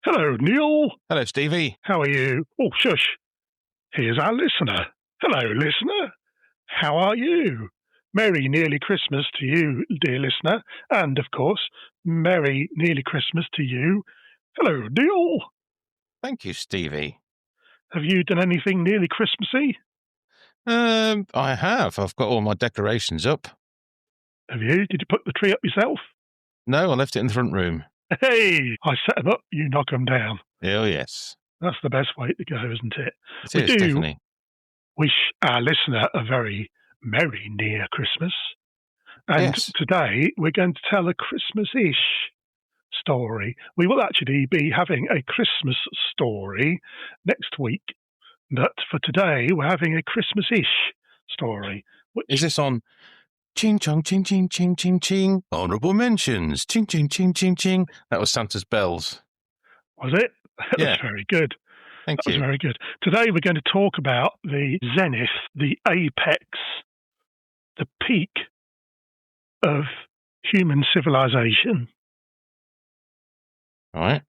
Hello, Neil. Hello, Stevie. How are you? Oh, shush. Here's our listener. Hello, listener. How are you? Merry nearly Christmas to you, dear listener. And, of course, Merry nearly Christmas to you. Hello, Neil. Thank you, Stevie. Have you done anything nearly Christmassy? I have. I've got all my decorations up. Have you? Did you put the tree up yourself? No, I left it in the front room. Hey, I set them up, you knock them down. Oh, yes. That's the best way to go, isn't it? It is, definitely. Wish our listener a very merry near Christmas. And Yes. today we're going to tell a Christmas-ish story. We will actually be having a Christmas story next week, but for today we're having a Christmas-ish story. Is this on Ching Chong Ching Ching Ching Ching Ching? Honourable Mentions. Ching Ching Ching Ching Ching. That was Santa's bells. Was it? That was very good. Thank That you. was very good. Today we're going to talk about the zenith, the apex, the peak of human civilization. All right.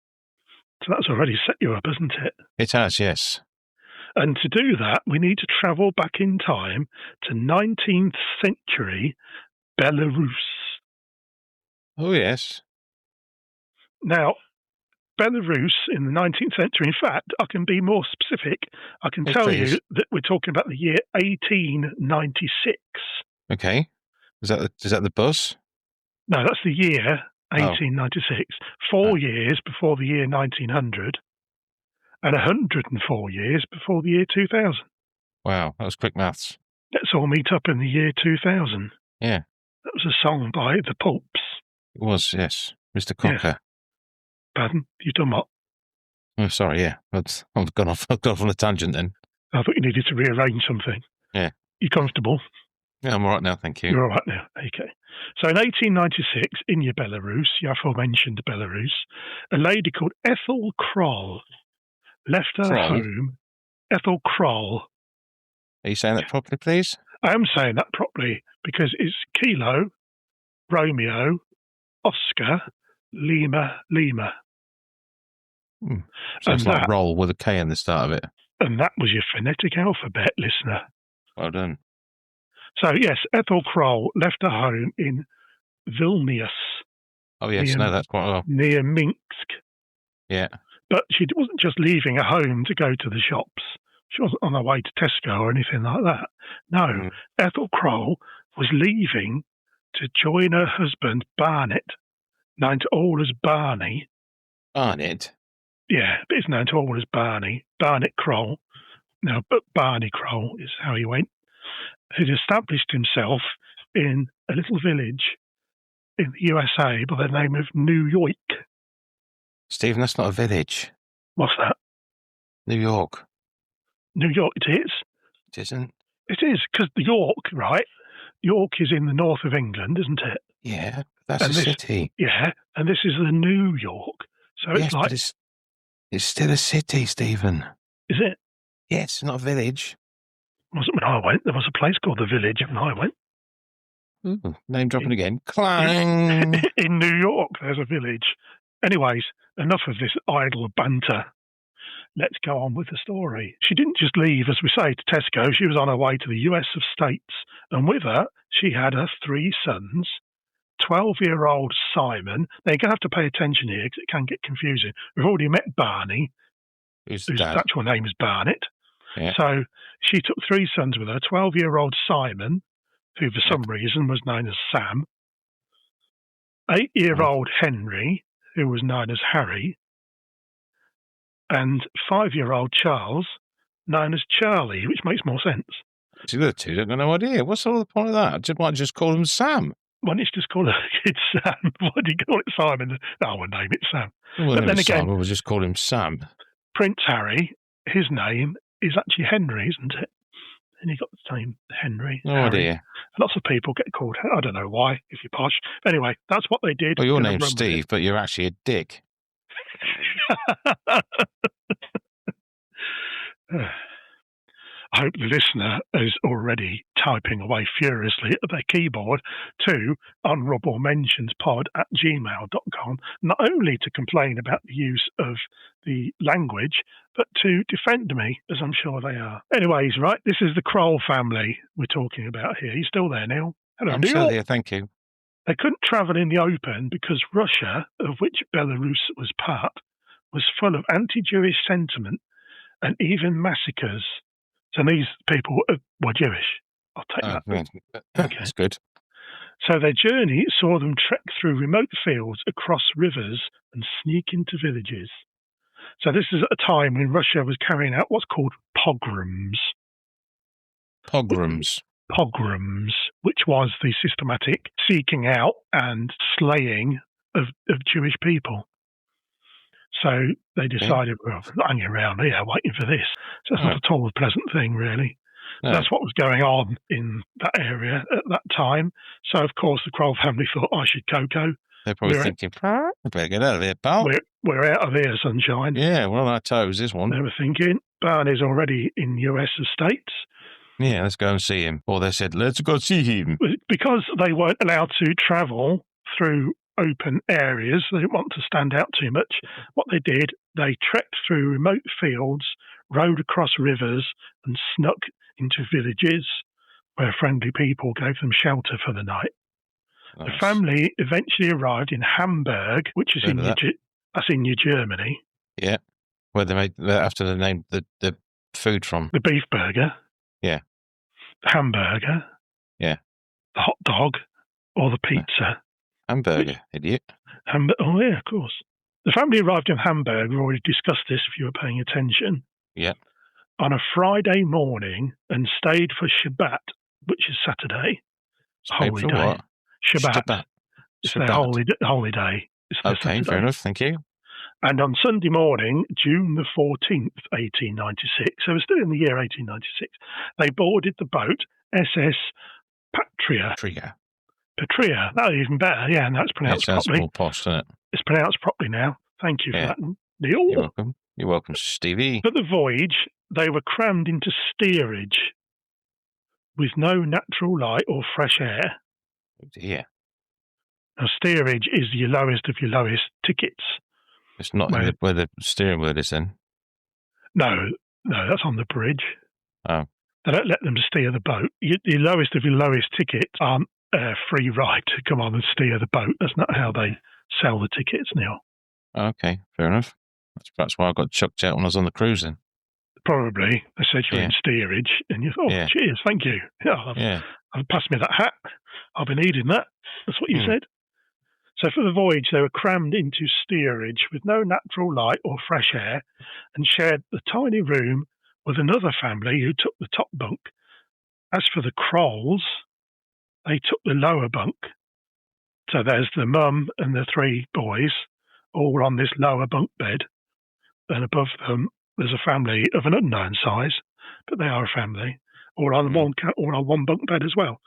So that's already set you up, isn't it? It has, yes. And to do that, we need to travel back in time to 19th century Belarus. Oh, yes. Now, Belarus in the 19th century, in fact, I can be more specific. I can tell you that we're talking about the year 1896. Okay. Is that the bus? No, that's the year 1896. 4 years before the year 1900 and 104 years before the year 2000. Wow, that was quick maths. Let's all meet up in the year 2000. Yeah. That was a song by the Pulps. It was, yes. Mr. Cocker. Yeah. Pardon? You've done what? Oh, sorry, yeah. I've gone off on a tangent then. I thought you needed to rearrange something. Yeah. You comfortable? Yeah, I'm all right now, thank you. You're all right now. Okay. So in 1896, in your Belarus, your aforementioned Belarus, a lady called Ethel Kroll left her home. Ethel Kroll. Are you saying that properly, please? I am saying that properly because it's Kilo, Romeo, Oscar, Lima, Lima. So it's like roll with a K in the start of it. And that was your phonetic alphabet, listener. Well done. So, yes, Ethel Kroll left her home in Vilnius. Oh, yes, that's quite well. Near Minsk. Yeah. But she wasn't just leaving her home to go to the shops. She wasn't on her way to Tesco or anything like that. No, Ethel Kroll was leaving to join her husband, Barnett, known to all as Barney. Barnett? Yeah, but it's known to all as Barney. Barnett Kroll. No, but Barney Kroll is how he went. Who'd established himself in a little village in the USA by the name of New York. Stephen, that's not a village. What's that? New York. New York, it is. It isn't. It is, because York, right? York is in the north of England, isn't it? Yeah, that's a city. Yeah, and this is the New York. So yes, it's like... But it's still a city, Stephen. Is it? Yes, not a village. Wasn't when I went. There was a place called the Village when I went. Ooh, name dropping again. Clang! In New York, there's a village. Anyways, enough of this idle banter. Let's go on with the story. She didn't just leave, as we say, to Tesco. She was on her way to the US of States. And with her, she had her 3 sons, 12-year-old Simon. Now, you're going to have to pay attention here because it can get confusing. We've already met Barney, whose actual name is Barnett. Yeah. So she took 3 sons with her, 12-year-old Simon, who for some reason was known as Sam, 8-year-old Henry, who was known as Harry, and 5-year-old Charles, known as Charlie, which makes more sense. See, the two don't got no idea. What's all the point of that? I might just call him Sam. Why don't you just call it Sam? Why do you call it Simon? No, we'll name it Sam. Well, but then again, Simon, we'll just call him Sam. Prince Harry, his name is actually Henry, isn't it? And he got the name Henry. No idea. Lots of people get called. I don't know why, if you're posh. Anyway, that's what they did. Well, your name's Steve, but you're actually a dick. I hope the listener is already typing away furiously at their keyboard to honourablementionsPod@gmail.com, not only to complain about the use of the language, but to defend me, as I'm sure they are. Anyways, right, this is the Kroll family we're talking about here. You still there, Neil? Hello, I'm Neil. still here, thank you. They couldn't travel in the open because Russia, of which Belarus was part, was full of anti-Jewish sentiment and even massacres. So these people were Jewish. I'll take that. Okay. That's good. So their journey saw them trek through remote fields, across rivers, and sneak into villages. So this is at a time when Russia was carrying out what's called pogroms. Pogroms, which was the systematic seeking out and slaying of Jewish people. So they decided, well, we're not hanging around here waiting for this. So it's not at all a pleasant thing, really. No. That's what was going on in that area at that time. So, of course, the Kroll family thought, I should go. They're probably thinking, I better get out of here, pal. We're out of here, sunshine. Yeah, we're on our toes, this one. They were thinking, Barney's already in US estates. Yeah, let's go and see him. Or they said, let's go see him. Because they weren't allowed to travel through open areas, they didn't want to stand out too much. What they did, they trekked through remote fields, rode across rivers, and snuck into villages where friendly people gave them shelter for the night. Nice. The family eventually arrived in Hamburg, which is in New Germany. Yeah, where they made after they named the food from. The beef burger. Yeah. The hamburger. Yeah. The hot dog or the pizza. Hamburger, idiot. Oh, yeah, of course. The family arrived in Hamburg. We've already discussed this if you were paying attention. Yeah. On a Friday morning and stayed for Shabbat, which is Saturday. Holy day. What? Shabbat. It's their holy day. Okay, Saturday. Fair enough. Thank you. And on Sunday morning, June the 14th, 1896, so we're still in the year 1896, they boarded the boat SS Patria. Patria. That was even better. Yeah, and that's pronounced properly. That's more posh, isn't it? It's pronounced properly now. Thank you for that, Neil. You're welcome. You're welcome, Stevie. For the voyage, they were crammed into steerage with no natural light or fresh air. Oh dear. Now, steerage is your lowest of your lowest tickets. It's not where the steering wheel is then? No, that's on the bridge. Oh. They don't let them steer the boat. Your lowest of your lowest tickets aren't free ride to come on and steer the boat. That's not how they sell the tickets, Neil. Okay, fair enough. That's perhaps why I got chucked out when I was on the cruise then. Probably. They said you're in steerage, and you thought, cheers, thank you. Pass me that hat. I'll be needing that. That's what you said. So for the voyage, they were crammed into steerage with no natural light or fresh air and shared the tiny room with another family who took the top bunk. As for the Krolls, they took the lower bunk. So there's the mum and the three boys, all on this lower bunk bed. And above them, there's a family of an unknown size, but they are a family, all on one bunk bed as well.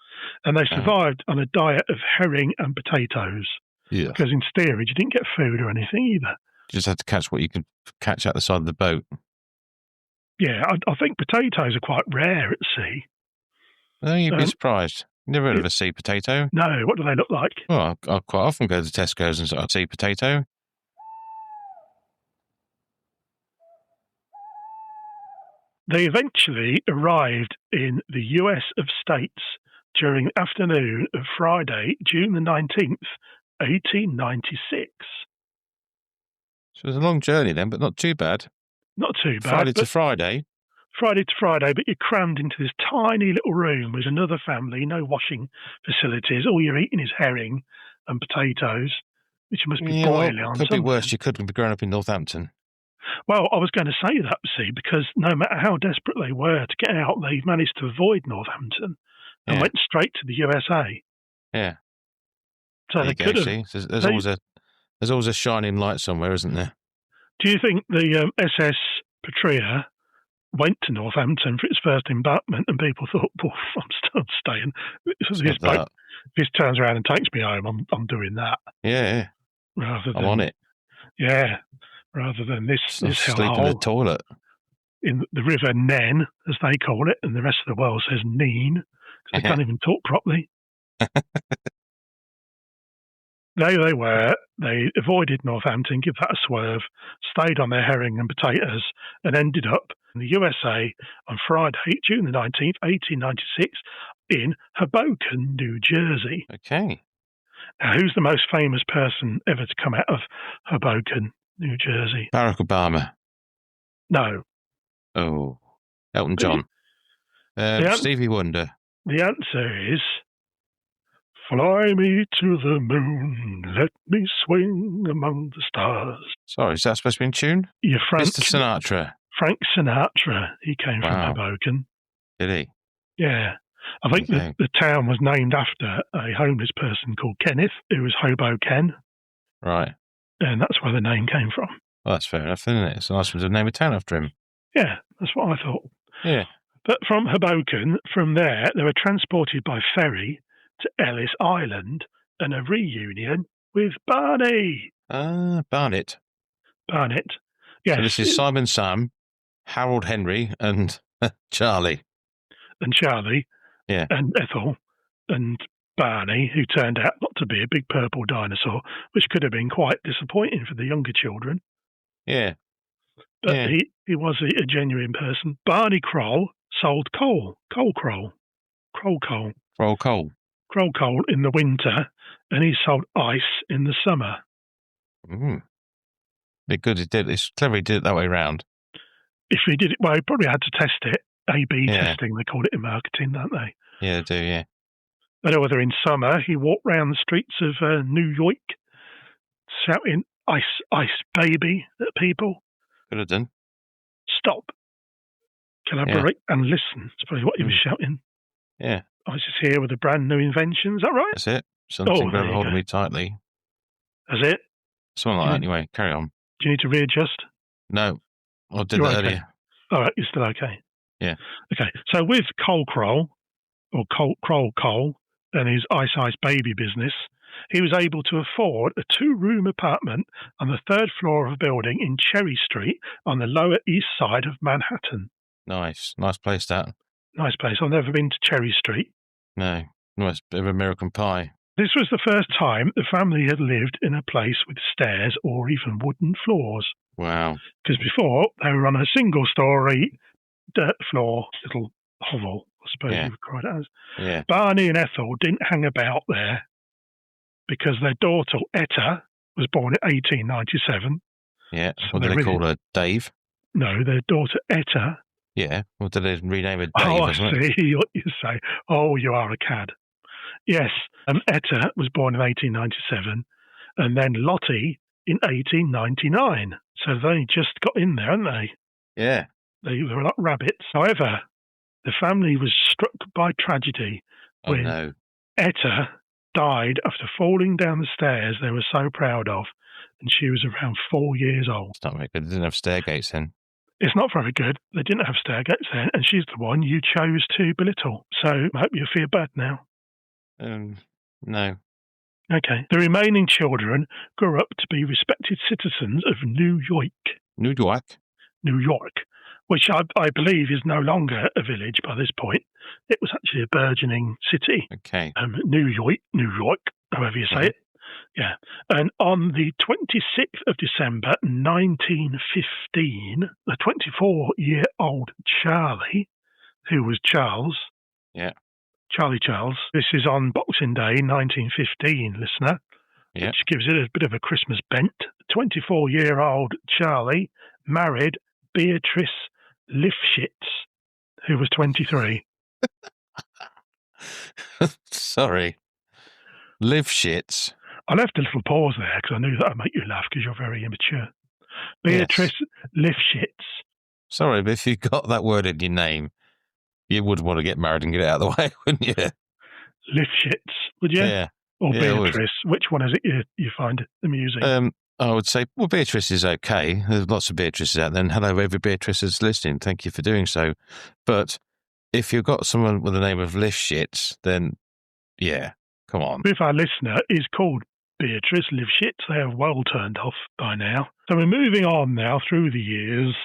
And they survived on a diet of herring and potatoes. Yeah. Because in steerage, you didn't get food or anything either. You just had to catch what you could catch at the side of the boat. Yeah, I think potatoes are quite rare at sea. Oh, you'd be surprised. Never heard of a sea potato? No, what do they look like? Well, I quite often go to Tesco's and I see potato. They eventually arrived in the US of States during the afternoon of Friday, June the 19th, 1896. So it was a long journey then, but not too bad. Not too bad. Friday to Friday, but you're crammed into this tiny little room with another family, no washing facilities. All you're eating is herring and potatoes, which must be boiling on something. Could be worse. You could be growing up in Northampton. Well, I was going to say that, see, because no matter how desperate they were to get out, they managed to avoid Northampton and went straight to the USA. Yeah. So they could have. There's always a shining light somewhere, isn't there? Do you think the SS Patria went to Northampton for its first embarkment and people thought, I'm still staying. If this turns around and takes me home, I'm doing that. Yeah. Rather than, I'm on it. Yeah. Rather than this sleep in the toilet. in the River Nen, as they call it, and the rest of the world says Neen, because they can't even talk properly. There they were. They avoided Northampton, give that a swerve, stayed on their herring and potatoes, and ended up in the USA on Friday, June the 19th, 1896, in Hoboken, New Jersey. Okay. Now, who's the most famous person ever to come out of Hoboken, New Jersey? Barack Obama. No. Oh, Elton John. Stevie Wonder. The answer is, fly me to the moon, let me swing among the stars. Sorry, is that supposed to be in tune? Yeah, Mr. Sinatra. Frank Sinatra. He came from Hoboken. Did he? Yeah. I think the town was named after a homeless person called Kenneth, who was Hobo Ken. Right. And that's where the name came from. Well, that's fair enough, isn't it? It's a nice one to name a town after him. Yeah, that's what I thought. Yeah. But from Hoboken, from there, they were transported by ferry to Ellis Island and a reunion with Barney. Barnett. Barnett. Yes. So this is Simon Sam, Harold Henry, and Charlie. And Charlie. Yeah. And Ethel. And Barney, who turned out not to be a big purple dinosaur, which could have been quite disappointing for the younger children. Yeah. But he was a genuine person. Barney Kroll sold coal. Kroll in the winter, and he sold ice in the summer. Bit good. It's clever he did it that way round. If he did it, well, he probably had to test it. A/B testing, they call it in marketing, don't they? Yeah, they do, yeah. I know whether in summer he walked round the streets of New York shouting, ice, ice, baby, at people. Could have done. Stop. Collaborate and listen. That's probably what he was shouting. Yeah. Ice is here with a brand new invention. Is that right? That's it. Something grab hold of me tightly. That's it? Something like that, anyway. Carry on. Do you need to readjust? No. I did that earlier. All right, you're still okay. Yeah. Okay, so with Kroll, and his Ice Ice Baby business, he was able to afford a 2-room apartment on the 3rd floor of a building in Cherry Street on the Lower East Side of Manhattan. Nice. Nice place, that. Nice place. I've never been to Cherry Street. No. Nice bit of American Pie. This was the first time the family had lived in a place with stairs or even wooden floors. Wow. Because before, they were on a single-story dirt floor little hovel, I suppose you would call it as. Yeah. Barney and Ethel didn't hang about there because their daughter, Etta, was born in 1897. Yeah. So what did they call her? Dave? No, their daughter, Etta. Yeah. What did they rename her? Dave? Oh, I see what you say. Oh, you are a cad. Yes. Etta was born in 1897 and then Lottie in 1899. So they just got in there, hadn't they? Yeah. They were like rabbits. However, the family was struck by tragedy when Etta died after falling down the stairs they were so proud of, and she was around 4 years old. It's not very good. They didn't have stairgates then. It's not very good. They didn't have stairgates then, and she's the one you chose to belittle. So I hope you feel bad now. No. Okay. The remaining children grew up to be respected citizens of New York. New York, which I believe is no longer a village by this point. It was actually a burgeoning city. Okay. New York, however you say it. Yeah. And on the 26th of December, 1915, the 24-year-old Charlie, who was Charles. Yeah. Charlie Charles. This is on Boxing Day, 1915, listener. Yeah. Which gives it a bit of a Christmas bent. 24-year-old Charlie married Beatrice Lifshitz, who was 23. Sorry. Lifshitz. I left a little pause there because I knew that I'd make you laugh because you're very immature. Beatrice Lifshitz. Sorry, but if you got that word in your name, you would want to get married and get it out of the way, wouldn't you? Lifshitz, would you? Yeah. Or Beatrice. Which one is it you find amusing? I would say, well, Beatrice is okay. There's lots of Beatrices out there. And hello, every Beatrice that's listening. Thank you for doing so. But if you've got someone with the name of Lifshitz, then, yeah, come on. If our listener is called Beatrice Lifshitz, they are well turned off by now. So we're moving on now through the years.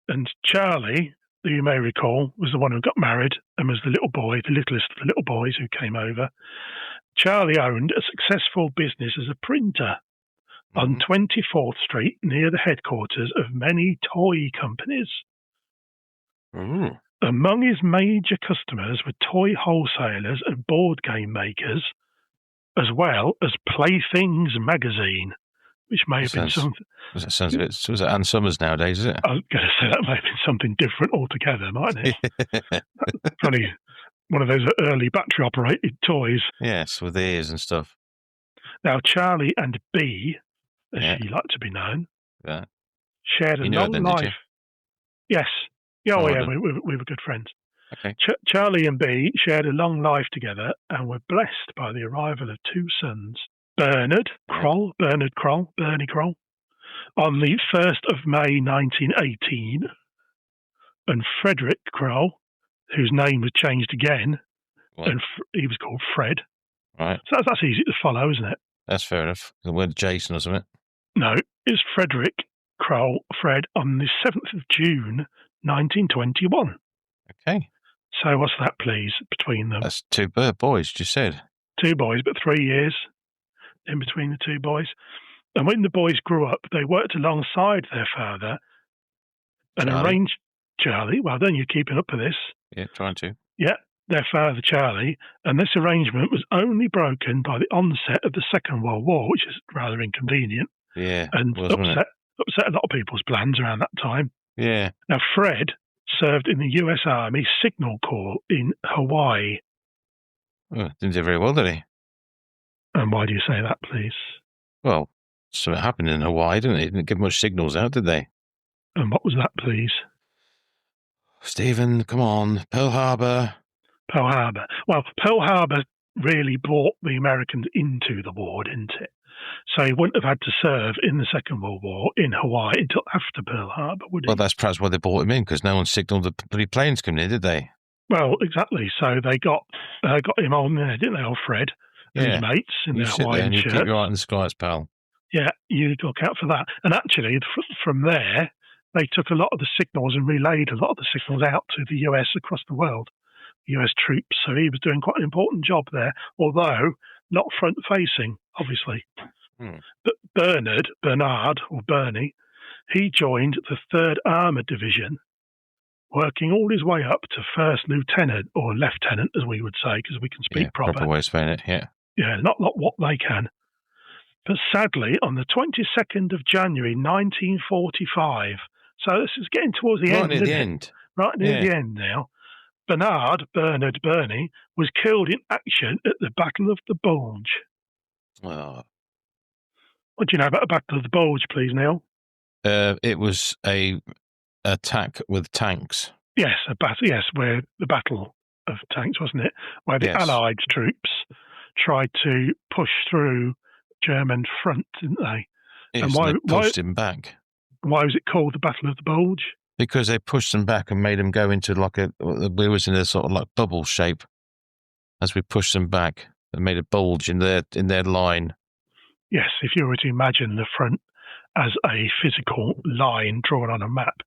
And Charlie, who you may recall, was the one who got married and was the little boy, the littlest of the little boys who came over. Charlie owned a successful business as a printer on 24th Street near the headquarters of many toy companies. Ooh. Among his major customers were toy wholesalers and board game makers, as well as Playthings magazine, which may have been something. That sounds a bit. Was it Ann Summers nowadays, is it? I was going to say that may have been something different altogether, mightn't it? Probably one of those early battery-operated toys. Yes, with ears and stuff. Now, Charlie and Bea, as she liked to be known, shared a long life. Yes. Yeah, we were good friends. Okay. Charlie and Bea shared a long life together and were blessed by the arrival of two sons, Bernie Kroll, on the 1st of May 1918, and Frederick Kroll, whose name was changed again, and he was called Fred. Right. So that's easy to follow, isn't it? That's fair enough. The word Jason or something. No, it's Frederick Kroll, Fred, on the 7th of June, 1921. Okay. So what's that, please, between them? That's two boys, you said. Two boys, but 3 years in between the two boys. And when the boys grew up, they worked alongside their father and arranged... Charlie, well done, you're keeping up with this. Yeah, trying to. Yeah, their father, Charlie. And this arrangement was only broken by the onset of the Second World War, which is rather inconvenient. Yeah, and upset a lot of people's plans around that time. Yeah. Now, Fred served in the U.S. Army Signal Corps in Hawaii. Oh, didn't do very well, did he? And why do you say that, please? Well, something happened in Hawaii, didn't it? Didn't give much signals out, did they? And what was that, please? Stephen, come on. Pearl Harbor. Pearl Harbor. Well, Pearl Harbor really brought the Americans into the war, didn't it? So he wouldn't have had to serve in the Second World War in Hawaii until after Pearl Harbor, would he? Well, that's perhaps why they brought him in, because no one signalled the bloody planes coming in, did they? Well, exactly. So they got him on there, didn't they, old Fred? And his mates in their Hawaiian shirt. You keep your eye on the skies, pal. Yeah, you look out for that. And actually, from there, they took a lot of the signals and relayed a lot of the signals out to the US across the world, US troops. So he was doing quite an important job there, although not front-facing, obviously. But Bernard, or Bernie, he joined the 3rd Armoured Division, working all his way up to first lieutenant, or lieutenant, as we would say, because we can speak proper way of saying it, yeah. Yeah, not what they can. But sadly, on the 22nd of January, 1945, so this is getting towards the end. Right near the end. Right near the end now. Bernie, was killed in action at the Battle of the Bulge. Oh. What do you know about the Battle of the Bulge, please, Neil? It was a attack with tanks. Yes, where the Battle of Tanks, wasn't it? Where the Allied troops tried to push through German front, didn't they? Yes, and they pushed him back. Why was it called the Battle of the Bulge? Because they pushed them back and made them go into we was in a sort of like bubble shape. As we pushed them back, and made a bulge in their line. Yes, if you were to imagine the front as a physical line drawn on a map,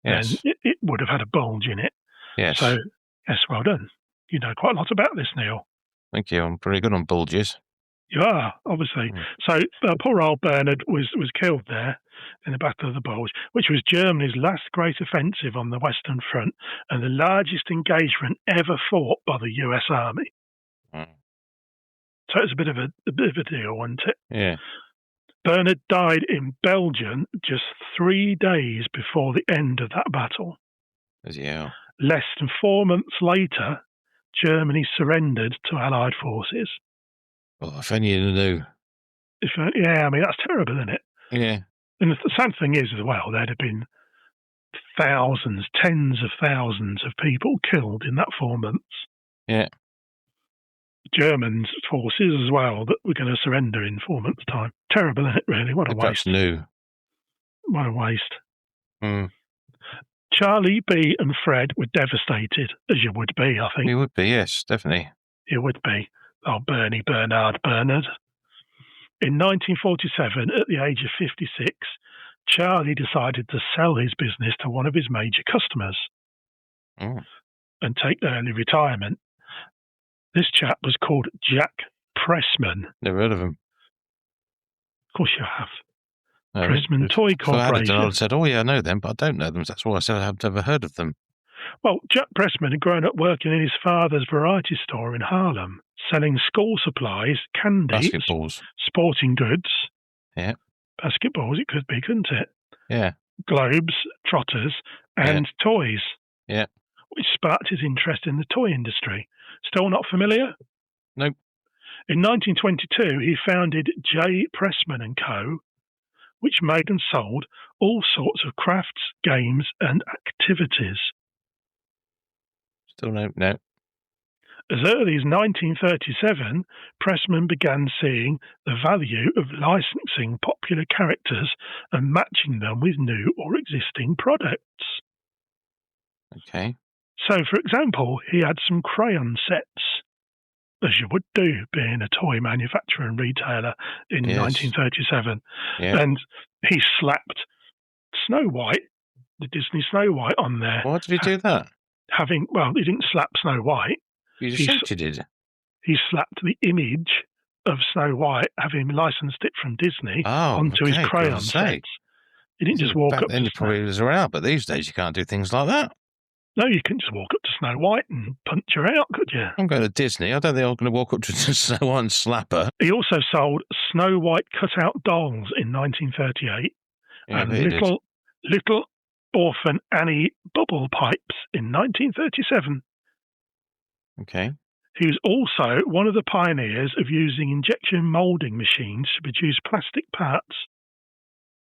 then it would have had a bulge in it. Yes. So, yes, well done. You know quite a lot about this, Neil. Thank you. I'm pretty good on bulges. You are, obviously. So poor old Bernard was killed there in the Battle of the Bulge, which was Germany's last great offensive on the Western Front and the largest engagement ever fought by the US Army. So it's a bit of a deal, wasn't it? Yeah. Bernard died in Belgium just 3 days before the end of that battle. Yeah. Less than 4 months later, Germany surrendered to Allied forces. Well, if only you knew. I mean, that's terrible, isn't it? Yeah. And the sad thing is, as well, there'd have been thousands, tens of thousands of people killed in that 4 months. Yeah. German forces as well that were going to surrender in 4 months' time. Terrible, isn't it, really? What a waste. New. What a waste. Charlie, Bea and Fred were devastated, as you would be, I think. You would be, yes, definitely. You would be. Oh, Bernard. In 1947, at the age of 56, Charlie decided to sell his business to one of his major customers and take early retirement. This chap was called Jack Pressman. Never heard of him. Of course you have. Pressman Toy Corporation. If I had done, I would have said, oh yeah, I know them, but I don't know them. That's why I said I haven't ever heard of them. Well, Jack Pressman had grown up working in his father's variety store in Harlem, selling school supplies, candy, Basketballs, sporting goods. Yeah. Basketballs, it could be, couldn't it? Yeah. Globes, trotters, and toys. Yeah. Which sparked his interest in the toy industry. Still not familiar? Nope. In 1922, he founded J. Pressman & Co., which made and sold all sorts of crafts, games, and activities. Still no. As early as 1937, Pressman began seeing the value of licensing popular characters and matching them with new or existing products. Okay. So, for example, he had some crayon sets, as you would do being a toy manufacturer and retailer in 1937. Yeah. And he slapped Snow White, the Disney Snow White, on there. Why did he do that? He didn't slap Snow White. You just said you did. He slapped the image of Snow White, having licensed it from Disney, onto his crayon sets. He didn't just walk up to Then probably was around, but these days you can't do things like that. No, you couldn't just walk up to Snow White and punch her out, could you? I'm going to Disney. I don't think I'm going to walk up to Snow White and slap her. He also sold Snow White cut-out dolls in 1938 and little orphan Annie bubble pipes in 1937. Okay. He was also one of the pioneers of using injection moulding machines to produce plastic parts.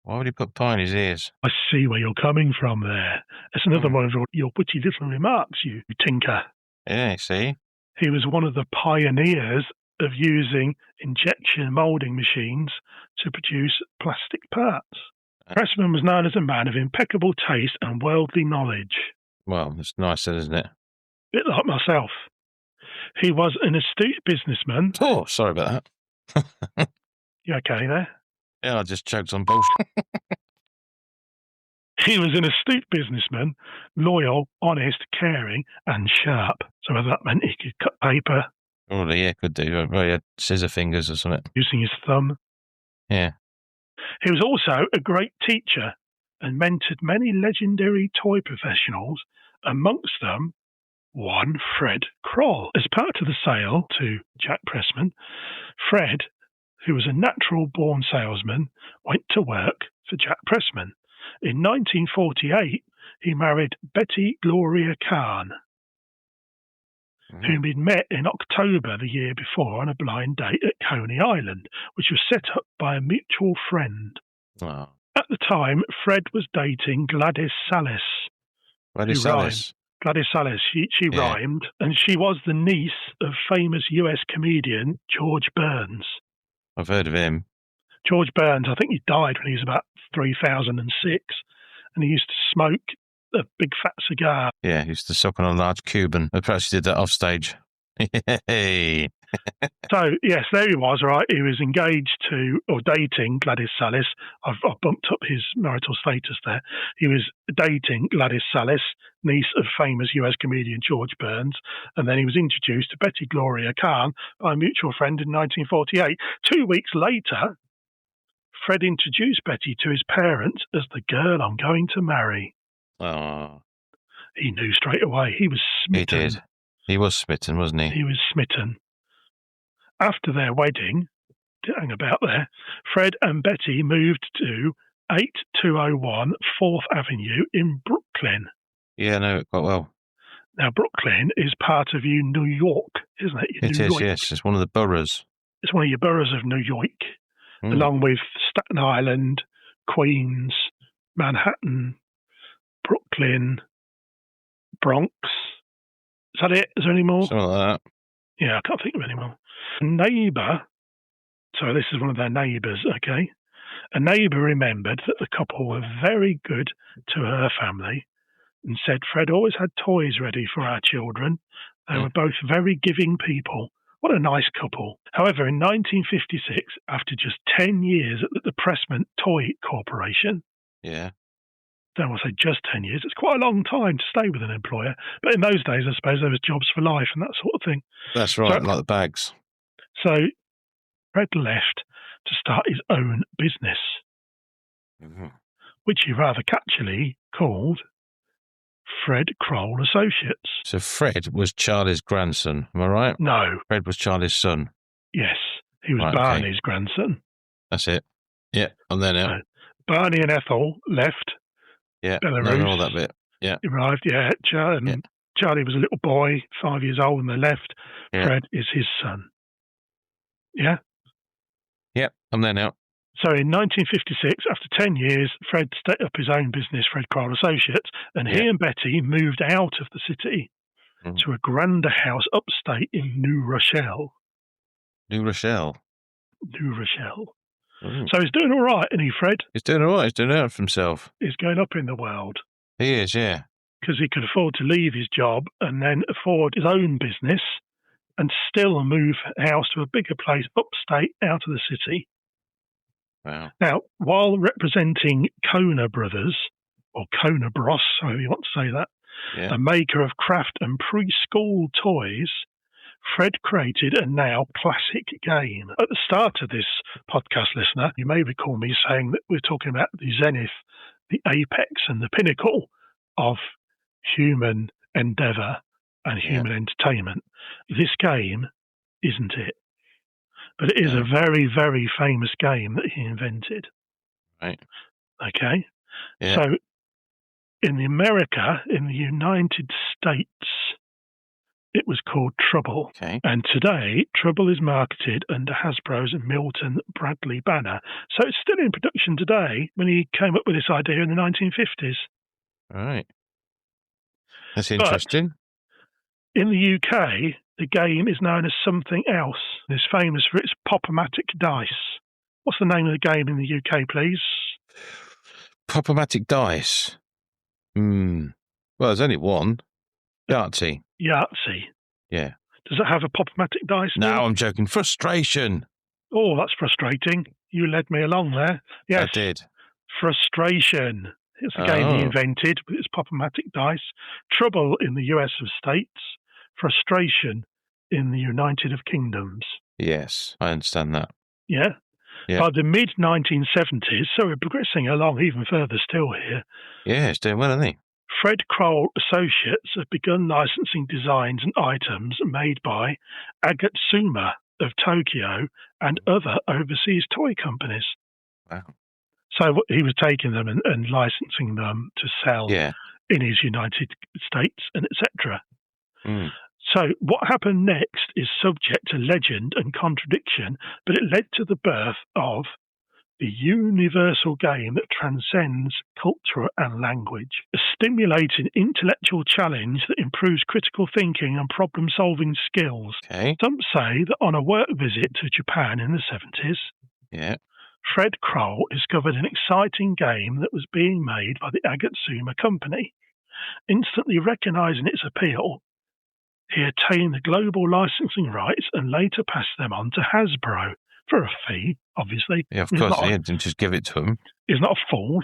Why would he put pie in his ears? I see where you're coming from there. That's another one of your witty little remarks, you tinker. Yeah, see? He was one of the pioneers of using injection moulding machines to produce plastic parts. Pressman was known as a man of impeccable taste and worldly knowledge. Well, that's nice, isn't it? Bit like myself. He was an astute businessman. Oh, sorry about that. You okay there? Yeah, I just choked on bullshit. He was an astute businessman, loyal, honest, caring, and sharp. So whether that meant he could cut paper. Oh, yeah, could do. Well, he had scissor fingers or something. Using his thumb. Yeah. He was also a great teacher and mentored many legendary toy professionals, amongst them one Fred Kroll. As part of the sale to Jack Pressman, Fred, who was a natural-born salesman, went to work for Jack Pressman. In 1948, he married Betty Gloria Kahn, whom he'd met in October the year before on a blind date at Coney Island, which was set up by a mutual friend. Oh. At the time, Fred was dating Gladys Salis. Gladys Salis? Gladys Salis. She rhymed, and she was the niece of famous US comedian George Burns. I've heard of him. George Burns, I think he died when he was about 3006, and he used to smoke a big fat cigar. Yeah, he used to suck on a large Cuban. Perhaps he did that off stage. Hey. So, yes, there he was, right? He was engaged to, or dating Gladys Salis. I've bumped up his marital status there. He was dating Gladys Salis, niece of famous US comedian George Burns, and then he was introduced to Betty Gloria Kahn by a mutual friend in 1948. 2 weeks later, Fred introduced Betty to his parents as the girl I'm going to marry. Oh. He knew straight away. He was smitten. He did. He was smitten, wasn't he? He was smitten. After their wedding, hang about there, Fred and Betty moved to 8201 4th Avenue in Brooklyn. Yeah, I know it quite well. Now, Brooklyn is part of New York, isn't it? It is, yes. It's one of the boroughs. It's one of your boroughs of New York, along with Staten Island, Queens, Manhattan, Brooklyn, Bronx. Is that it? Is there any more? Something like that. Yeah, I can't think of any more. A neighbour, so this is one of their neighbours, okay? A neighbour remembered that the couple were very good to her family and said Fred always had toys ready for our children. They were both very giving people. What a nice couple. However, in 1956, after just 10 years at the Pressman Toy Corporation, Yeah. Don't want to say just 10 years. It's quite a long time to stay with an employer. But in those days, I suppose there was jobs for life and that sort of thing. That's right, like the bags. So Fred left to start his own business, which he rather catchily called Fred Kroll Associates. So Fred was Charlie's grandson, am I right? No. Fred was Charlie's son. Yes, he was Barney's grandson. That's it. Yeah, I'm there now. So Barney and Ethel left. Yeah, Belarus. all that bit. Yeah. Arrived, Charlie was a little boy, 5 years old, and they left. Yeah. Fred is his son. Yeah? Yeah, I'm there now. So in 1956, after 10 years, Fred set up his own business, Fred Kroll Associates, and he and Betty moved out of the city to a grander house upstate in New Rochelle. New Rochelle? New Rochelle. So he's doing all right, isn't he, Fred? He's doing all right. He's doing out for himself. He's going up in the world. He is, yeah. Because he could afford to leave his job and then afford his own business and still move house to a bigger place upstate out of the city. Wow. Now, while representing Kona Brothers, or Kona Bros, however you want to say that, a maker of craft and preschool toys, Fred created a now classic game. At the start of this podcast, listener, you may recall me saying that we're talking about the zenith, the apex and the pinnacle of human endeavour and human entertainment. This game isn't it. But it is a very, very famous game that he invented. Right. Okay? Yeah. So, in America, in the United States, it was called Trouble. Okay. And today, Trouble is marketed under Hasbro's Milton Bradley banner. So it's still in production today when he came up with this idea in the 1950s. Right. That's interesting. But in the UK, the game is known as something else. It's famous for its Pop-O-Matic dice. What's the name of the game in the UK, please? Pop-O-Matic dice. Well, there's only one. Yahtzee. Yahtzee. Yeah. Does it have a Pop-O-Matic dice? No, I'm joking. Frustration. Oh, that's frustrating. You led me along there. Yes. I did. Frustration. It's a game he invented with its Pop-O-Matic dice. Trouble in the US of States. Frustration in the United of Kingdoms. Yes, I understand that. Yeah? By the mid-1970s, so we're progressing along even further still here. Yeah, it's doing well, isn't he? Fred Kroll Associates have begun licensing designs and items made by Agatsuma of Tokyo and other overseas toy companies. Wow. So he was taking them and licensing them to sell in his United States and etc. So what happened next is subject to legend and contradiction, but it led to the birth of the universal game that transcends culture and language, a stimulating intellectual challenge that improves critical thinking and problem-solving skills. Okay. Some say that on a work visit to Japan in the 70s, Fred Kroll discovered an exciting game that was being made by the Agatsuma company. Instantly recognizing its appeal, he attained the global licensing rights and later passed them on to Hasbro for a fee, obviously. Yeah, of course. He didn't just give it to him. He's not a fool.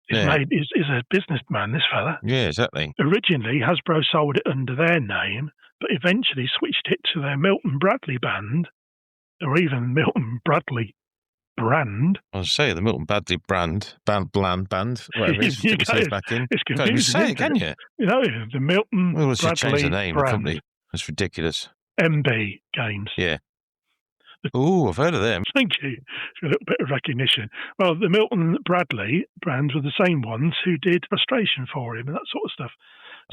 He's a businessman, this fella. Yeah, exactly. Originally, Hasbro sold it under their name, but eventually switched it to their Milton Bradley band, or even Milton Bradley brand. I was saying the Milton Bradley band, whatever it is. You can't, back in. It's confusing. Can't even say it, can you? You know, the Milton Bradley change the name brand. Of company. That's ridiculous. MB Games. Yeah. Oh, I've heard of them. Thank you. A little bit of recognition. Well, the Milton Bradley brands were the same ones who did Frustration for him and that sort of stuff.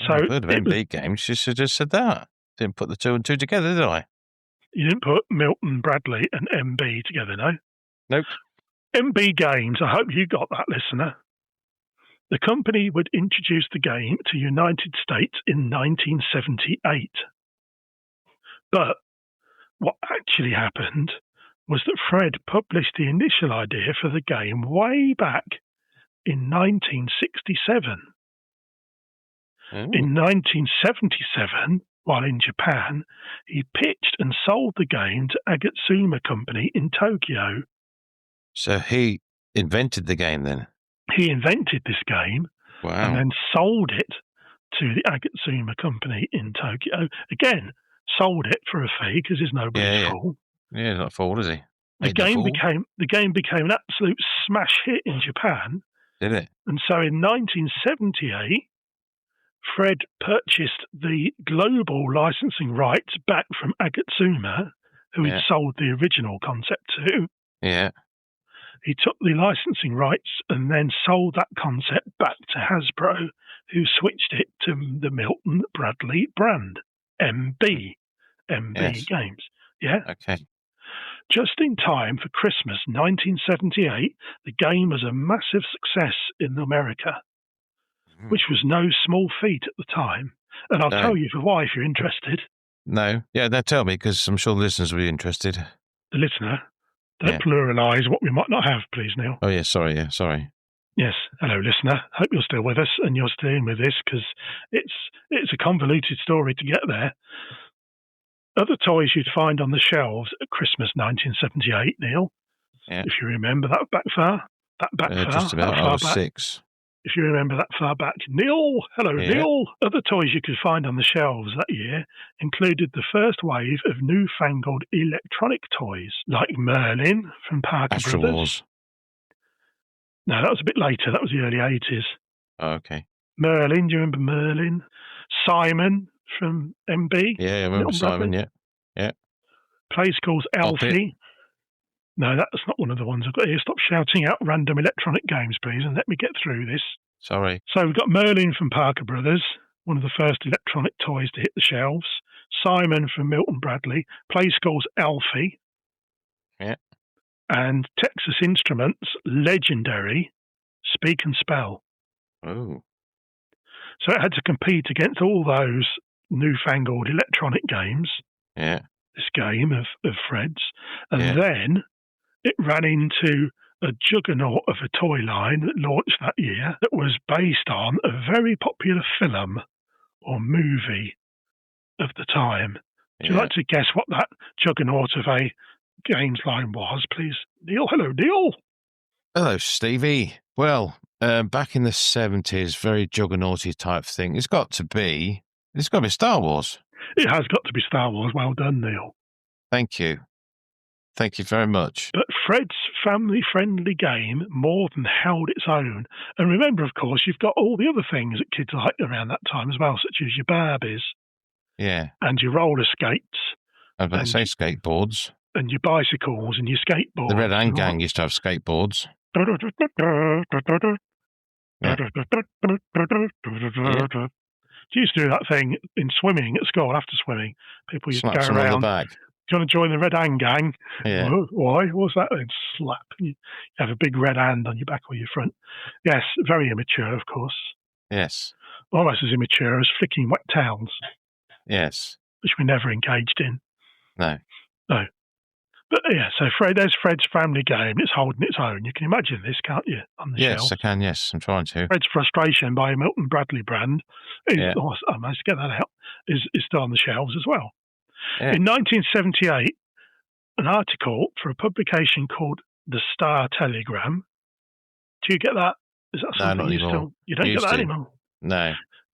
So I've heard of MB Games. You should have just said that. Didn't put the two and two together, did I? You didn't put Milton Bradley and MB together, no? Nope. MB Games, I hope you got that, listener. The company would introduce the game to United States in 1978. But what actually happened was that Fred published the initial idea for the game way back in 1967. In 1977, while in Japan, he pitched and sold the game to Agatsuma Company in Tokyo. So he invented the game then? He invented this game and Wow. then sold it to the Agatsuma company in Tokyo. Again, sold it for a fee because he's nobody's fool. Yeah, not a fool, is he? The game became an absolute smash hit in Japan. Did it? And so in 1978, Fred purchased the global licensing rights back from Agatsuma, who he'd sold the original concept to. Yeah. He took the licensing rights and then sold that concept back to Hasbro, who switched it to the Milton Bradley brand, MB Games. Yeah. Okay. Just in time for Christmas 1978, the game was a massive success in America, which was no small feat at the time. And I'll tell you why if you're interested. No. Yeah, tell me, because I'm sure the listeners will be interested. The listener. Don't pluralise what we might not have, please, Neil. Oh, yeah, sorry. Yes. Hello, listener. Hope you're still with us and you're staying with this, because it's a convoluted story to get there. Other toys you'd find on the shelves at Christmas 1978, Neil, if you remember that back far. Just about. I was 6. If you remember that far back. Neil, hello, Neil. Other toys you could find on the shelves that year included the first wave of newfangled electronic toys, like Merlin from Parker Astro Brothers. Wars. No, that was a bit later. That was the early 80s. Oh, okay. Merlin, do you remember Merlin? Simon from MB. Yeah, I remember Simon, yeah. Place calls Alfie. No, that's not one of the ones I've got here. Stop shouting out random electronic games, please, and let me get through this. Sorry. So we've got Merlin from Parker Brothers, one of the first electronic toys to hit the shelves. Simon from Milton Bradley. Play School's Alfie. Yeah. And Texas Instruments' legendary Speak and Spell. Oh. So it had to compete against all those newfangled electronic games. Yeah. This game of Fred's. And then it ran into a juggernaut of a toy line that launched that year that was based on a very popular film or movie of the time. Would you like to guess what that juggernaut of a games line was, please? Neil, hello, Neil. Hello, Stevie. Well, back in the 70s, very juggernauty type thing. It's got to be Star Wars. It has got to be Star Wars. Well done, Neil. Thank you. Thank you very much. But Fred's family-friendly game more than held its own. And remember, of course, you've got all the other things that kids liked around that time as well, such as your Barbies. Yeah. And your roller skates. I was about to say skateboards. And your bicycles and your skateboards. The Red Hand Gang used to have skateboards. You used to do that thing in swimming at school after swimming. People used to go around. On the back. Do you want to join the Red Hand Gang? Yeah. Why? What's that then? Slap. You have a big red hand on your back or your front. Yes, very immature, of course. Yes. Almost as immature as flicking wet towels. Yes. Which we never engaged in. No. But yeah, so there's Fred's family game. It's holding its own. You can imagine this, can't you? On the shelf. Yes, I can. Yes, I'm trying to. Fred's Frustration by a Milton Bradley brand. I managed to get that out. Is still on the shelves as well. Yeah. In 1978, an article for a publication called The Star Telegram. Do you get that? Is that something you don't get that anymore? No.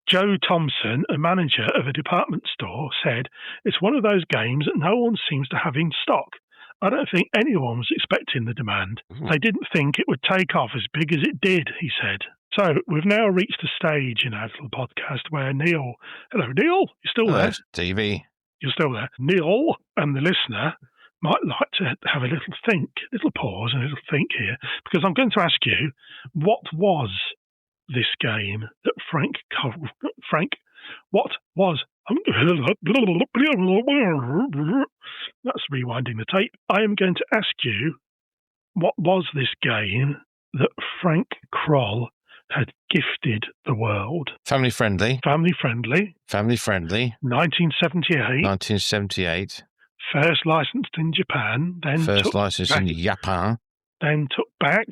Joe Thompson, a manager of a department store, said, "It's one of those games that no one seems to have in stock. I don't think anyone was expecting the demand. They didn't think it would take off as big as it did," he said. So we've now reached a stage in our little podcast where Neil, hello Neil, you're still there? TV. You're still there. Neil and the listener might like to have a little pause and a little think here, because I'm going to ask you, what was this game that what was that's rewinding the tape. I am going to ask you, what was this game that Frank Kroll had gifted the world? Family friendly. 1978. First licensed in Japan. Then licensed in Japan. Then took back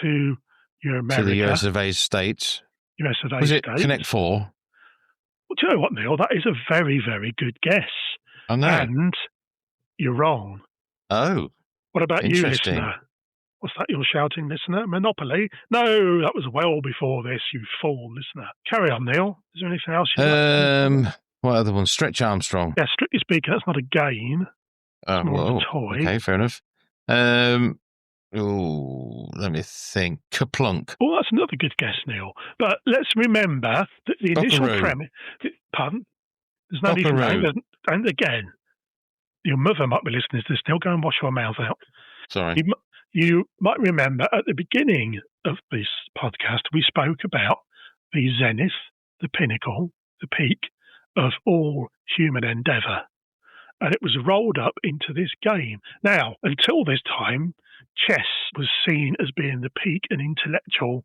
to your America. To the US of A states. Was it Connect 4? Well, do you know what, Neil? That is a very, very good guess. I know. And you're wrong. Oh. What about you, listener? What's that you're shouting, listener? Monopoly? No, that was well before this, you fool, listener. Carry on, Neil. Is there anything else you'd like to say? What other one? Stretch Armstrong. Yeah, strictly speaking, that's not a game. It's more of a toy. Okay, fair enough. Let me think. Kaplunk. Oh, that's another good guess, Neil. But let's remember that the initial premise... Pardon? There's no need for that. And again, your mother might be listening to this, Neil. Go and wash your mouth out. Sorry. You might remember at the beginning of this podcast, we spoke about the zenith, the pinnacle, the peak of all human endeavour. And it was rolled up into this game. Now, until this time, chess was seen as being the peak and intellectual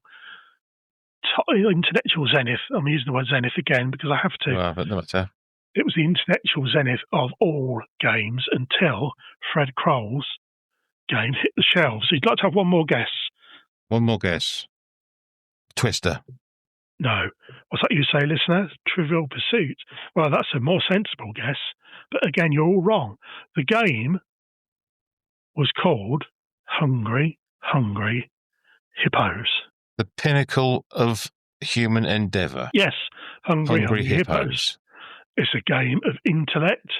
zenith. I'm using the word zenith again because I have to. Well, but no matter. It was the intellectual zenith of all games until Fred Kroll's game hit the shelves. So you'd like to have one more guess? One more guess. Twister. No. What's that you say, listener? Trivial Pursuit. Well, that's a more sensible guess. But again, you're all wrong. The game was called Hungry Hungry Hippos. The pinnacle of human endeavour. Yes, Hungry Hippos. It's a game of intellect.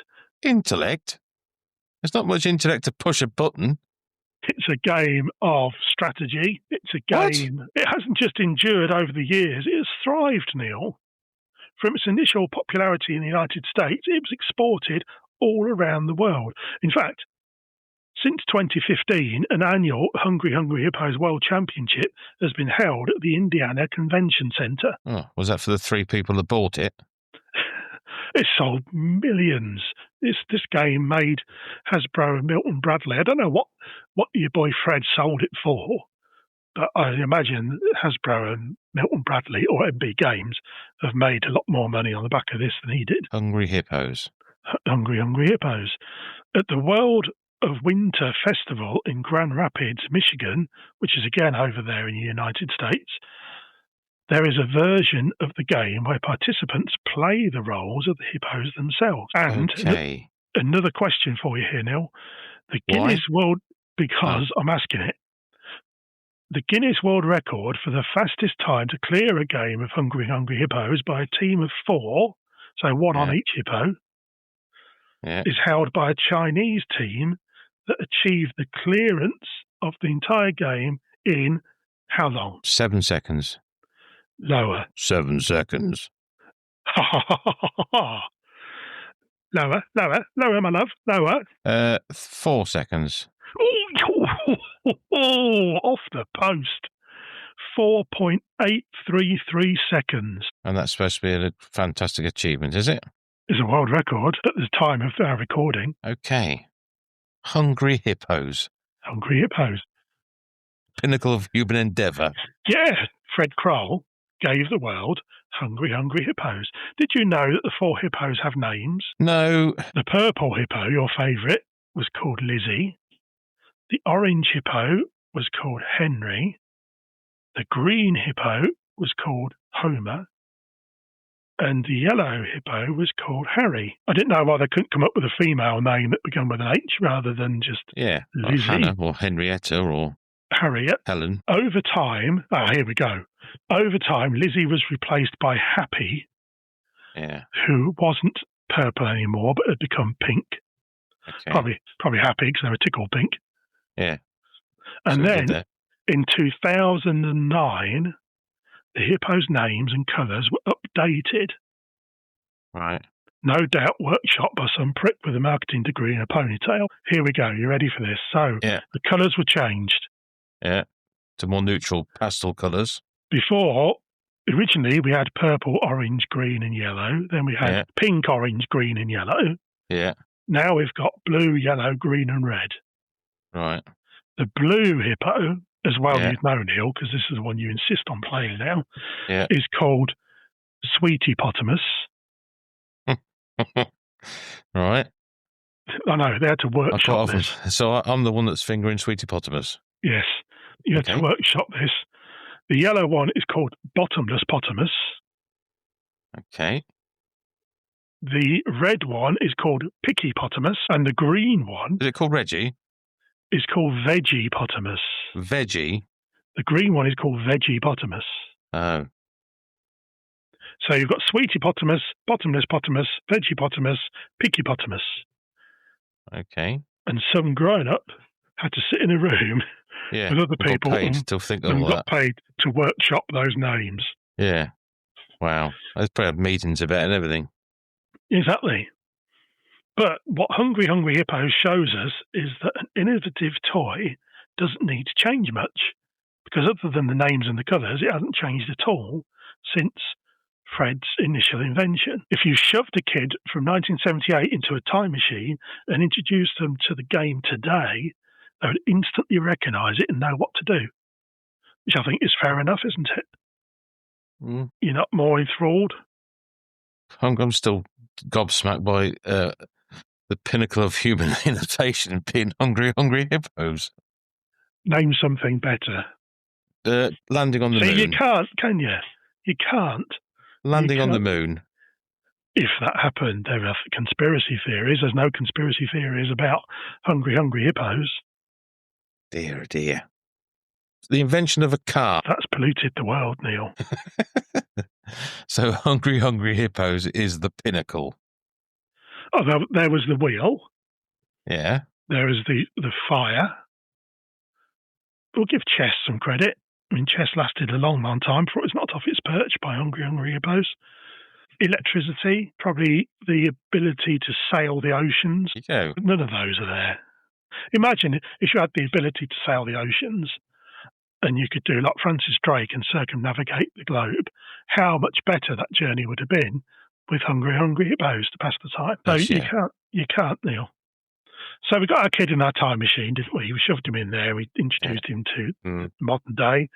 Intellect? There's not much intellect to push a button. It's a game of strategy. It's a game. What? It hasn't just endured over the years. It has thrived, Neil. From its initial popularity in the United States, it was exported all around the world. In fact, since 2015, an annual Hungry Hungry Hippos World Championship has been held at the Indiana Convention Center. Oh, was that for the 3 people that bought it? It sold millions. This game made Hasbro and Milton Bradley. I don't know what your boy Fred sold it for, but I imagine Hasbro and Milton Bradley or MB Games have made a lot more money on the back of this than he did. Hungry Hippos. Hungry Hungry Hippos. At the World of Winter Festival in Grand Rapids, Michigan, which is again over there in the United States, there is a version of the game where participants play the roles of the hippos themselves. And another question for you here, Neil. The Guinness World, because I'm asking it, the Guinness World Record for the fastest time to clear a game of Hungry Hungry Hippos by a team of 4, so one on each hippo, is held by a Chinese team that achieved the clearance of the entire game in how long? 7 seconds. Lower. 7 seconds. Lower, my love, lower. 4 seconds. Off the post. 4.833 seconds. And that's supposed to be a fantastic achievement, is it? It's a world record at the time of our recording. Okay. Hungry Hippos. Hungry Hippos. Pinnacle of human endeavour. Yeah, Fred Kroll gave the world Hungry Hungry Hippos. Did you know that the 4 hippos have names? No. The purple hippo, your favourite, was called Lizzie. The orange hippo was called Henry. The green hippo was called Homer. And the yellow hippo was called Harry. I didn't know why they couldn't come up with a female name that began with an H rather than just Lizzie. Like Hannah or Henrietta or Harriet. Helen. Over time, here we go. Over time, Lizzie was replaced by Happy, who wasn't purple anymore, but had become pink. Okay. Probably Happy because they were tickled pink. Yeah. And then in 2009, the hippos' names and colours were updated. Right. No doubt workshop by some prick with a marketing degree and a ponytail. Here we go. You ready for this? So the colours were changed. Yeah. To more neutral pastel colours. Before, originally we had purple, orange, green and yellow. Then we had pink, orange, green and yellow. Yeah. Now we've got blue, yellow, green and red. Right. The blue hippo, as well you'd know, Neil, because this is the one you insist on playing now, is called Sweetie-Potamus. Right. I know, they had to workshop this. So I'm the one that's fingering Sweetie-Potamus. Yes. You had to workshop this. The yellow one is called Bottomless Potamus. Okay. The red one is called Picky Potamus. And the green one... Is it called Reggie? Is called Veggie Potamus. Veggie? The green one is called Veggie-potamus. Oh. So you've got Sweetie-potamus, Bottomless-potamus, Veggie-potamus, Picky-potamus. Okay. And some grown-up had to sit in a room with other people got paid to think of and all got that. paid to workshop those names. Yeah. Wow. There's probably meetings about it and everything. Exactly. But what Hungry Hungry Hippos shows us is that an innovative toy doesn't need to change much, because other than the names and the colours, it hasn't changed at all since Fred's initial invention. If you shoved a kid from 1978 into a time machine and introduced them to the game today, they would instantly recognise it and know what to do, which I think is fair enough, isn't it? Mm. You're not more enthralled? I'm still gobsmacked by the pinnacle of human innovation being Hungry Hungry Hippos. Name something better. Landing on the moon. See, you can't, can you? You can't. Landing on the moon. If that happened, there are conspiracy theories. There's no conspiracy theories about Hungry Hungry Hippos. Dear, dear. The invention of a car. That's polluted the world, Neil. So Hungry Hungry Hippos is the pinnacle. Oh, there was the wheel. Yeah. There was the fire. We'll give chess some credit. I mean, chess lasted a long, long time before it was knocked off its perch by Hungry Hungry Hippos. Electricity, probably the ability to sail the oceans. Yeah. None of those are there. Imagine if you had the ability to sail the oceans and you could do like Francis Drake and circumnavigate the globe, how much better that journey would have been with Hungry Hungry Hippos to pass the time. No, you can't, Neil. So we got our kid in our time machine, didn't we? We shoved him in there. We introduced him to modern day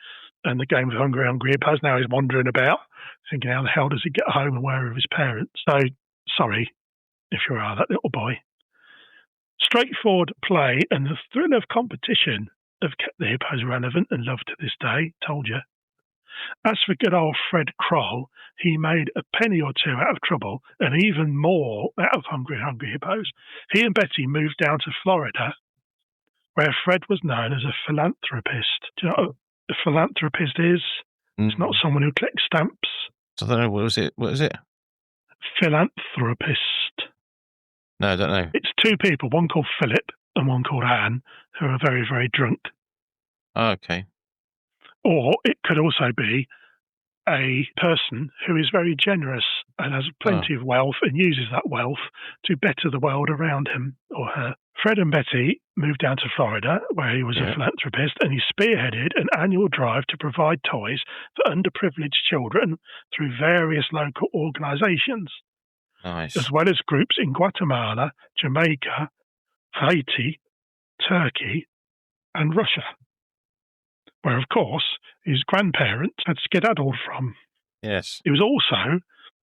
and the game of Hungry Hungry Hippos. Now he's wandering about, thinking, how the hell does he get home and where are his parents? So, sorry if you are that little boy. Straightforward play and the thrill of competition have kept the hippos relevant and loved to this day, told you. As for good old Fred Kroll, he made a penny or two out of trouble and even more out of Hungry Hungry Hippos. He and Betty moved down to Florida, where Fred was known as a philanthropist. Do you know what a philanthropist is? It's not someone who collects stamps. I don't know. What was it? Philanthropist. No, I don't know. It's two people, one called Philip and one called Anne, who are very, very drunk. Oh, okay. Or it could also be a person who is very generous and has plenty of wealth and uses that wealth to better the world around him or her. Fred and Betty moved down to Florida, where he was a philanthropist, and he spearheaded an annual drive to provide toys for underprivileged children through various local organisations. Nice. As well as groups in Guatemala, Jamaica, Haiti, Turkey, and Russia, where, of course, his grandparents had skedaddled from. Yes. He was also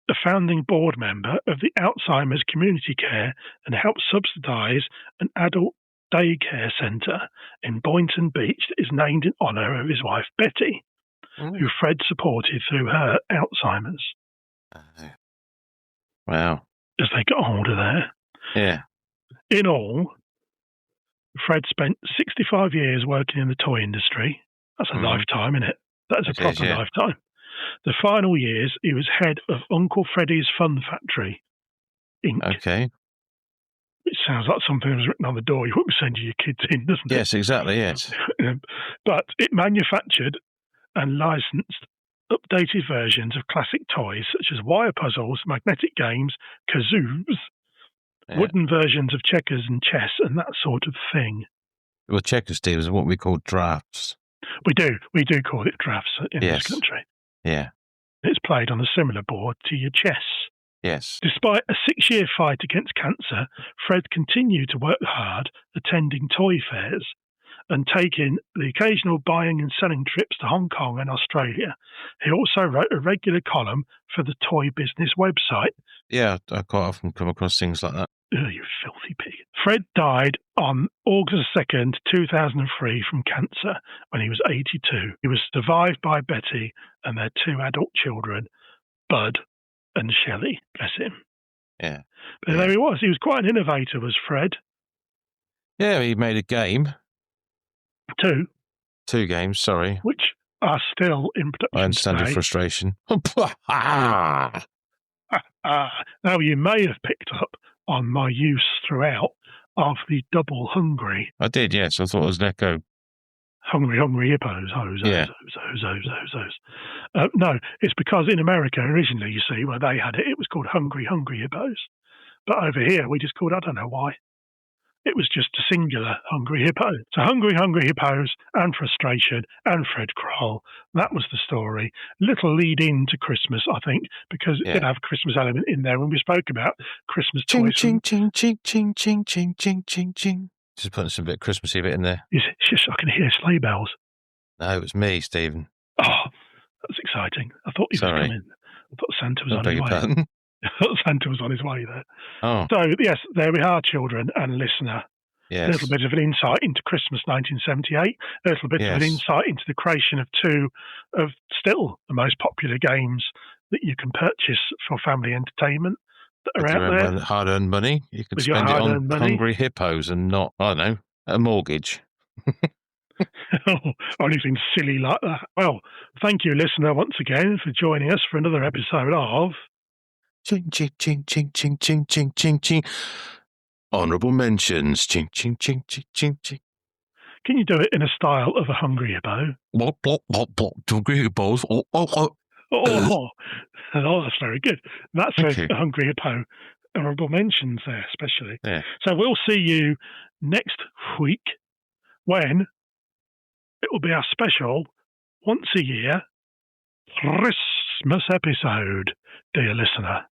a founding board member of the Alzheimer's Community Care and helped subsidise an adult daycare centre in Boynton Beach that is named in honour of his wife, Betty, who Fred supported through her Alzheimer's. Wow. As they got older there. Yeah. In all, Fred spent 65 years working in the toy industry. That's a lifetime, isn't it? That's a proper lifetime. The final years, he was head of Uncle Freddy's Fun Factory, Inc. Okay. It sounds like something that was written on the door you wouldn't send your kids in, doesn't it? Yes, exactly, yes. But it manufactured and licensed updated versions of classic toys such as wire puzzles, magnetic games, kazoos, wooden versions of checkers and chess, and that sort of thing. Well, checkers, Steve, is what we call drafts. We do call it drafts in this country. Yeah. It's played on a similar board to your chess. Yes. Despite a 6-year fight against cancer, Fred continued to work hard, attending toy fairs and taking the occasional buying and selling trips to Hong Kong and Australia. He also wrote a regular column for the Toy Business website. Yeah, I quite often come across things like that. Oh, you filthy pig. Fred died on August 2nd, 2003 from cancer when he was 82. He was survived by Betty and their 2 adult children, Bud and Shelley. Bless him. Yeah. But there he was. He was quite an innovator, was Fred. Yeah, he made a game. 2. 2 games, sorry. which are still in production I understand your today. frustration. Now, you may have picked up on my use throughout of the double hungry. I did, yes. I thought it was an echo. Hungry, hungry hippos. Yeah. No, it's because in America originally, you see, where they had it, it was called Hungry, Hungry Hippos. But over here, we just called, I don't know why. It was just a singular Hungry Hippo. So Hungry, Hungry Hippos and Frustration and Fred Kroll. That was the story. Little lead in to Christmas, I think, because it did have a Christmas element in there when we spoke about Christmas Ching, toys. ching, ching, ching, ching, ching, ching, ching, ching, ching. Just putting some bit Christmassy bit in there. Shush, I can hear sleigh bells. No, it was me, Stephen. Oh, that's exciting. I thought he was coming. I thought Santa was on his way. I thought Santa was on his way there. Oh. So, yes, there we are, children and listener. Yes. A little bit of an insight into Christmas 1978, a little bit of an insight into the creation of 2 of still the most popular games that you can purchase for family entertainment that are out there. Hard-earned money. You could spend it on Hungry Hippos and not, I don't know, a mortgage. Or anything silly like that. Well, thank you, listener, once again for joining us for another episode of Ching, ching, ching, ching, ching, ching, ching, ching, ching. Honourable Mentions. Ching, ching, ching, ching, ching, ching. Can you do it in a style of a Hungry Hippo? Hungry Hippos. Oh, that's very good. That's a Hungry Hippo. Honourable Mentions there, especially. Yeah. So we'll see you next week when it will be our special once a year Christmas episode, dear listener.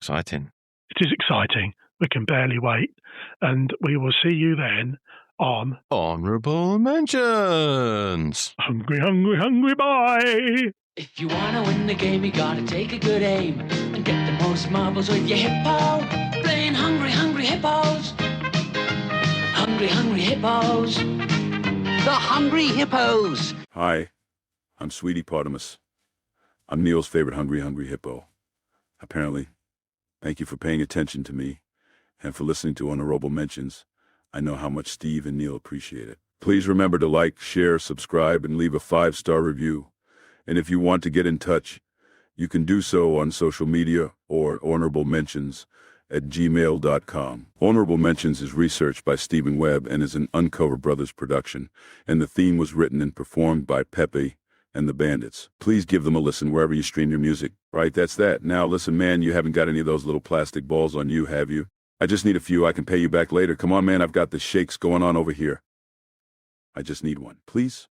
Exciting. It is exciting. We can barely wait. And we will see you then on Honourable Mentions. Hungry, Hungry, Hungry, bye. If you want to win the game, you got to take a good aim and get the most marbles with your hippo. Playing Hungry, Hungry Hippos. Hungry, Hungry Hippos. The Hungry Hippos. Hi, I'm Sweetie Potamus. I'm Neil's favorite Hungry, Hungry Hippo. Apparently. Thank you for paying attention to me and for listening to Honorable Mentions. I know how much Steve and Neil appreciate it. Please remember to like, share, subscribe, and leave a 5-star review. And if you want to get in touch, you can do so on social media or honorablementions@gmail.com. Honorable Mentions is researched by Stephen Webb and is an Uncover Brothers production, and the theme was written and performed by Pepe and the Bandits. Please give them a listen wherever you stream your music. Right, that's that. Now listen, man, you haven't got any of those little plastic balls on you, have you? I just need a few. I can pay you back later. Come on, man, I've got the shakes going on over here. I just need one, please.